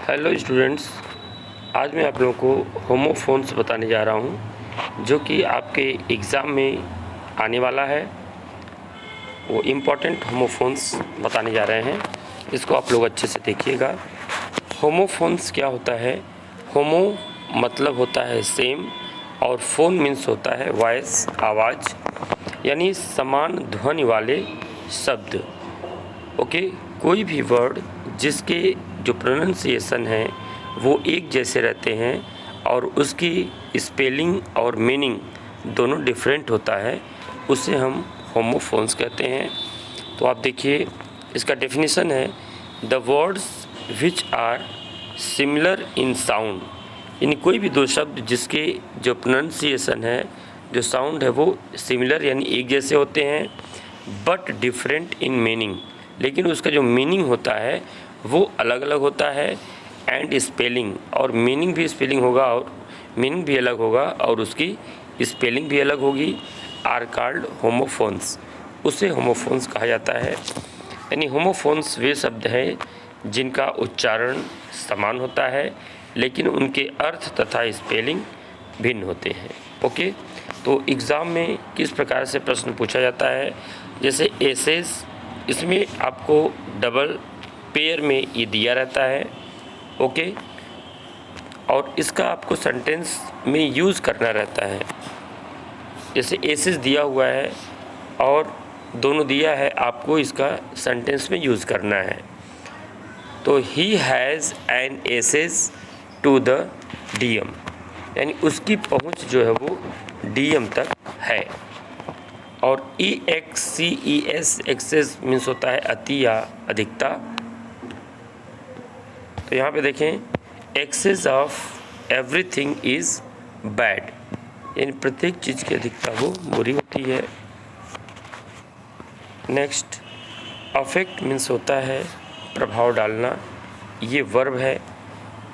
Hello students, आज मैं आप लोगों को होमोफोन्स बताने जा रहा हूँ जो कि आपके एग्ज़ाम में आने वाला है। वो इम्पॉर्टेंट होमोफोन्स बताने जा रहे हैं, इसको आप लोग अच्छे से देखिएगा। होमोफोन्स क्या होता है? होमो मतलब होता है सेम और फोन मीन्स होता है वॉइस, आवाज़, यानी समान ध्वनि वाले शब्द। ओके, कोई भी वर्ड जिसके जो प्रोनाउंसिएशन है वो एक जैसे रहते हैं और उसकी स्पेलिंग और मीनिंग दोनों डिफरेंट होता है, उसे हम होमोफोन्स कहते हैं। तो आप देखिए, इसका डेफिनेशन है the words which are similar in sound, यानी कोई भी दो शब्द जिसके जो प्रोनाउंसिएशन है, जो साउंड है वो सिमिलर यानी एक जैसे होते हैं, बट डिफरेंट इन मीनिंग, लेकिन उसका जो मीनिंग होता है वो अलग अलग होता है। एंड स्पेलिंग, और मीनिंग भी स्पेलिंग होगा और मीनिंग भी अलग होगा और उसकी स्पेलिंग भी अलग होगी। आर कॉल्ड होमोफोन्स, उसे होमोफोन्स कहा जाता है। यानी होमोफोन्स वे शब्द हैं जिनका उच्चारण समान होता है लेकिन उनके अर्थ तथा स्पेलिंग भिन्न होते हैं। ओके, तो एग्ज़ाम में किस प्रकार से प्रश्न पूछा जाता है, जैसे एसेस, इसमें आपको डबल पेयर में ये दिया रहता है। ओके, और इसका आपको सेंटेंस में यूज़ करना रहता है। जैसे एसेस दिया हुआ है और दोनों दिया है, आपको इसका सेंटेंस में यूज़ करना है। तो he has an access to the DM, यानी उसकी पहुंच जो है वो डीएम तक है। और EXCES, एक्सेस मीन्स होता है अति या अधिकता। तो यहाँ पे देखें, excess of everything is bad, यानी प्रत्येक चीज़ की अधिकता वो बुरी होती है। नेक्स्ट, अफेक्ट मीन्स होता है प्रभाव डालना, ये वर्ब है।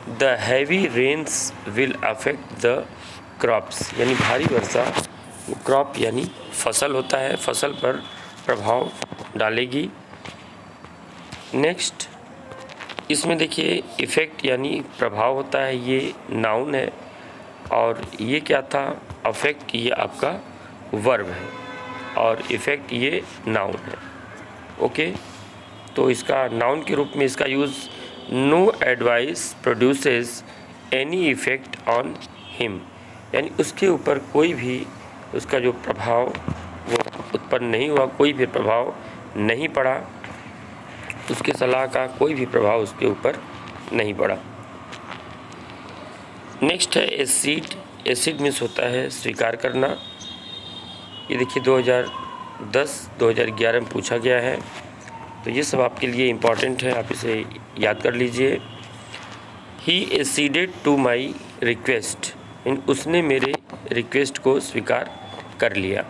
The heavy rains will affect the crops, यानी भारी वर्षा क्रॉप यानी फसल होता है, फसल पर प्रभाव डालेगी। नेक्स्ट, इसमें देखिए इफ़ेक्ट यानी प्रभाव होता है, ये नाउन है और ये क्या था, अफेक्ट ये आपका वर्ब है और इफ़ेक्ट ये नाउन है। ओके, तो इसका नाउन के रूप में इसका use, no advice produces any effect on him, यानी उसके ऊपर कोई भी उसका जो प्रभाव वो उत्पन्न नहीं हुआ, कोई भी प्रभाव नहीं पड़ा, उसके सलाह का कोई भी प्रभाव उसके ऊपर नहीं पड़ा। नेक्स्ट है एसिड। एसिड मीन्स होता है स्वीकार करना। ये देखिए 2010-2011 में पूछा गया है, तो ये सब आपके लिए इम्पॉर्टेंट है, आप इसे याद कर लीजिए। ही एसीडेड टू माई रिक्वेस्ट, उसने मेरे रिक्वेस्ट को स्वीकार कर लिया।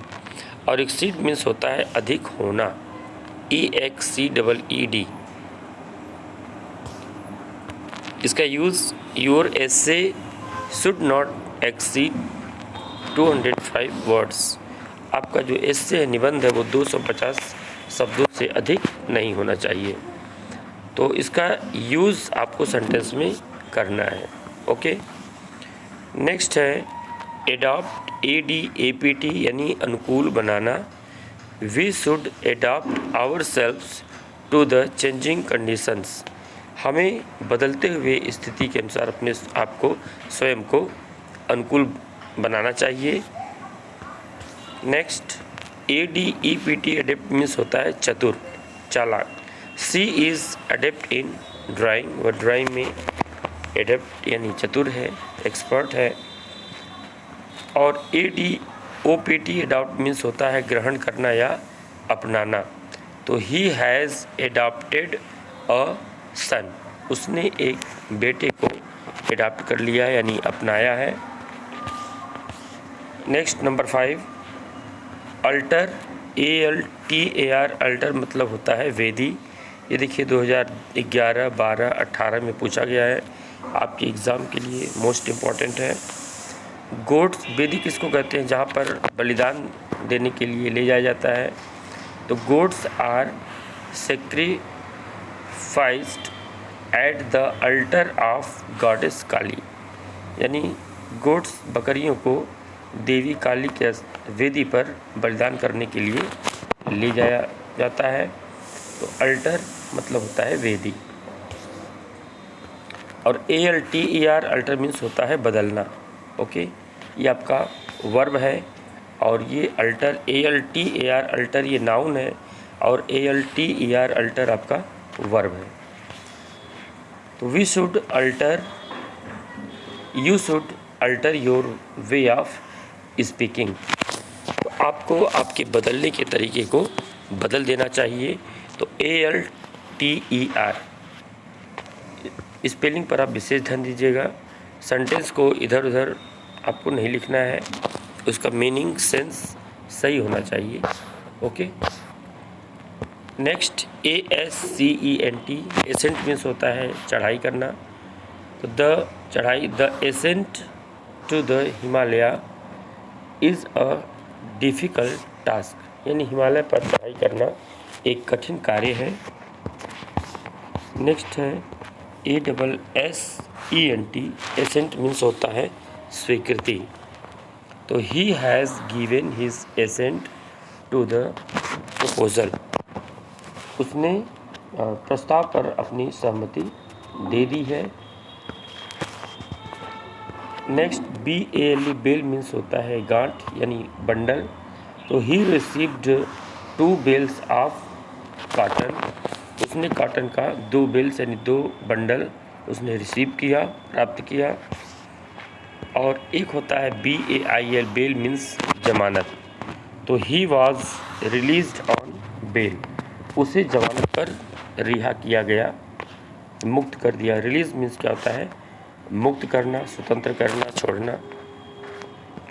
और एक्सीड मीन्स होता है अधिक होना, EXCEED। इसका use, your essay should not exceed 205 words, आपका जो एसे है, निबंध है, वो 250 शब्दों से अधिक नहीं होना चाहिए। तो इसका यूज़ आपको सेंटेंस में करना है। ओके, नेक्स्ट है एडॉप्ट, ADAPT, यानी अनुकूल बनाना। We should adapt ourselves to the changing conditions, हमें बदलते हुए स्थिति के अनुसार अपने आप को, स्वयं को अनुकूल बनाना चाहिए। नेक्स्ट, ADEPT, अडेप्ट मीन्स होता है चतुर, चालाक। सी इज़ अडेप्ट इन ड्राइंग, वह ड्राइंग में एडेप्ट यानी चतुर है, एक्सपर्ट है। और ADOPT, अडॉप्ट मीन्स होता है ग्रहण करना या अपनाना। तो ही हैज़ एडॉप्टेड अ सन, उसने एक बेटे को एडॉप्ट कर लिया यानी अपनाया है। Next number 5, alter, ALTAR, alter मतलब होता है वेदी। ये देखिए 2011, 12, 18 में पूछा गया है, आपके एग्ज़ाम के लिए मोस्ट इम्पॉर्टेंट है। गोट्स, वेदी किसको कहते हैं, जहाँ पर बलिदान देने के लिए ले जाया जाता है। तो goats are sacrificed at the altar of goddess Kali, यानी गोट्स बकरियों को देवी काली के वेदी पर बलिदान करने के लिए ले जाया जाता है। तो अल्टर मतलब होता है वेदी, और ALTER अल्टर मीन्स होता है बदलना। ओके, ये आपका वर्ब है, और ये अल्टर ALTER अल्टर ये नाउन है, और ALTER अल्टर आपका वर्ब है। तो we should alter, you should alter your way of speaking, तो आपको आपके बदलने के तरीके को बदल देना चाहिए। तो ALTER स्पेलिंग पर आप विशेष ध्यान दीजिएगा। सेंटेंस को इधर उधर आपको नहीं लिखना है, उसका मीनिंग सेंस सही होना चाहिए। Okay, next ASCENT, ascent means होता है चढ़ाई करना। तो द चढ़ाई, the ascent to the Himalaya is a difficult task, यानी हिमालय पर चढ़ाई करना एक कठिन कार्य है। नेक्स्ट है ASSENT, एसेंट मीन्स होता है स्वीकृति। तो he has given his assent to the proposal, उसने प्रस्ताव पर अपनी सहमति दे दी है। नेक्स्ट BALE, बेल मीन्स होता है गांठ यानी बंडल। तो he received 2 bales of cotton, उसने कॉटन का 2 बेल्स यानी 2 बंडल उसने रिसीव किया, प्राप्त किया। और एक होता है BAIL, बेल मीन्स जमानत। तो he was released on bail, उसे जमानत पर रिहा किया गया, मुक्त कर दिया। रिलीज मीन्स क्या होता है, मुक्त करना, स्वतंत्र करना, छोड़ना।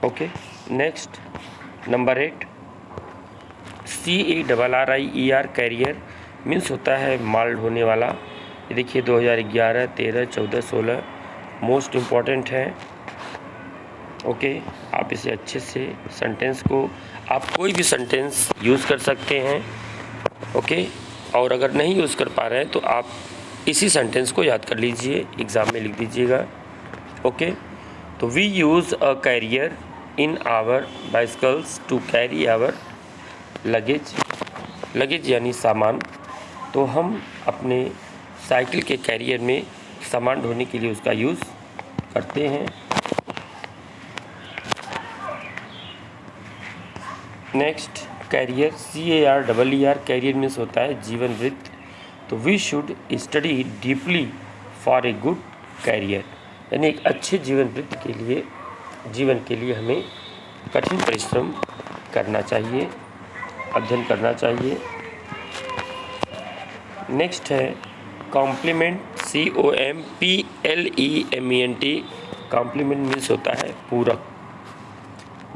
Okay, next number 8 CARRIER, carrier means होता है माल ढोने वाला। ये देखिए 2011, 13, 14, 16 मोस्ट इम्पॉर्टेंट है। ओके, आप इसे अच्छे से सेंटेंस को, आप कोई भी सेंटेंस यूज़ कर सकते हैं। ओके, और अगर नहीं यूज़ कर पा रहे हैं तो आप इसी सेंटेंस को याद कर लीजिए, एग्ज़ाम में लिख दीजिएगा। ओके, तो we use a carrier in our bicycles to carry our luggage, luggage यानी सामान। तो हम अपने साइकिल के कैरियर में सामान ढोने के लिए उसका यूज़ करते हैं। Next career CARER, career means होता है जीवन वृत्त। तो we should study deeply for a good career, यानी एक अच्छे जीवन वृत्त के लिए, जीवन के लिए हमें कठिन परिश्रम करना चाहिए, अध्ययन करना चाहिए। नेक्स्ट है कॉम्प्लीमेंट, COMPLEMENT, कॉम्प्लीमेंट मीन्स होता है पूरक।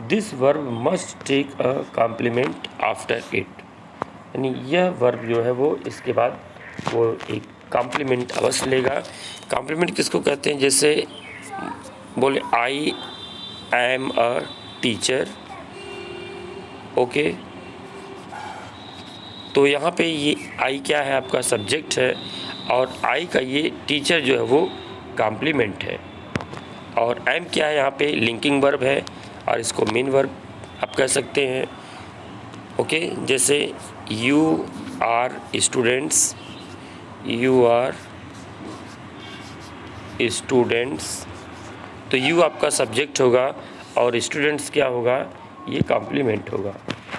This verb must take a complement after it, यानी यह वर्ब जो है वो इसके बाद वो एक कॉम्प्लीमेंट अवश्य लेगा। कॉम्प्लीमेंट किसको कहते हैं, जैसे बोले I am a teacher. Okay, तो यहाँ पे ये आई क्या है, आपका सब्जेक्ट है, और आई का ये टीचर जो है वो कॉम्प्लीमेंट है। और एम क्या है, यहाँ पे लिंकिंग वर्ब है, और इसको मेन वर्ब आप कह सकते हैं। ओके, जैसे you are students, you are students, तो यू आपका सब्जेक्ट होगा और स्टूडेंट्स क्या होगा, ये कॉम्प्लीमेंट होगा।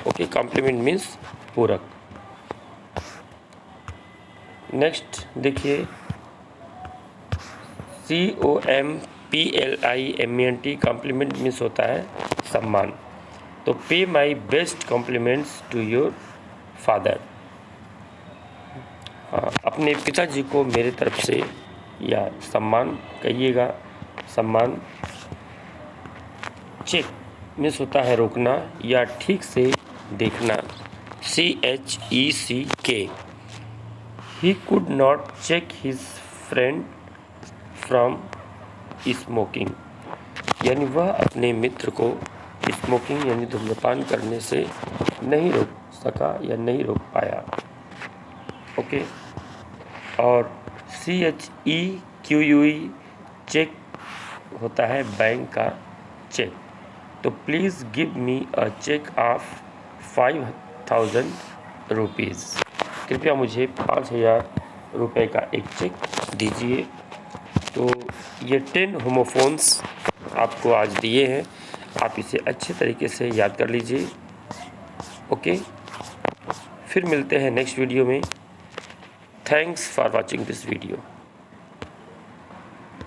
ओके, कॉम्प्लीमेंट मीन्स पूरक। नेक्स्ट देखिए COMPLIMENT, कॉम्प्लीमेंट मीन्स होता है सम्मान। तो pay my best compliments to your father, अपने पिताजी को मेरे तरफ से या सम्मान कहिएगा, सम्मान। चेक मीन्स होता है रोकना या ठीक से देखना, CHECK। He could not check his friend from smoking, यानी वह अपने मित्र को स्मोकिंग यानी धूम्रपान करने से नहीं रोक सका या नहीं रोक पाया। ओके, और CHEQUE चेक होता है बैंक का चेक। तो please give me a cheque of 5000 rupees. कृपया मुझे 5000 रुपये का एक चेक दीजिए। तो ये 10 होमोफोन्स आपको आज दिए हैं, आप इसे अच्छे तरीके से याद कर लीजिए। ओके, फिर मिलते हैं नेक्स्ट वीडियो में। Thanks for watching this video.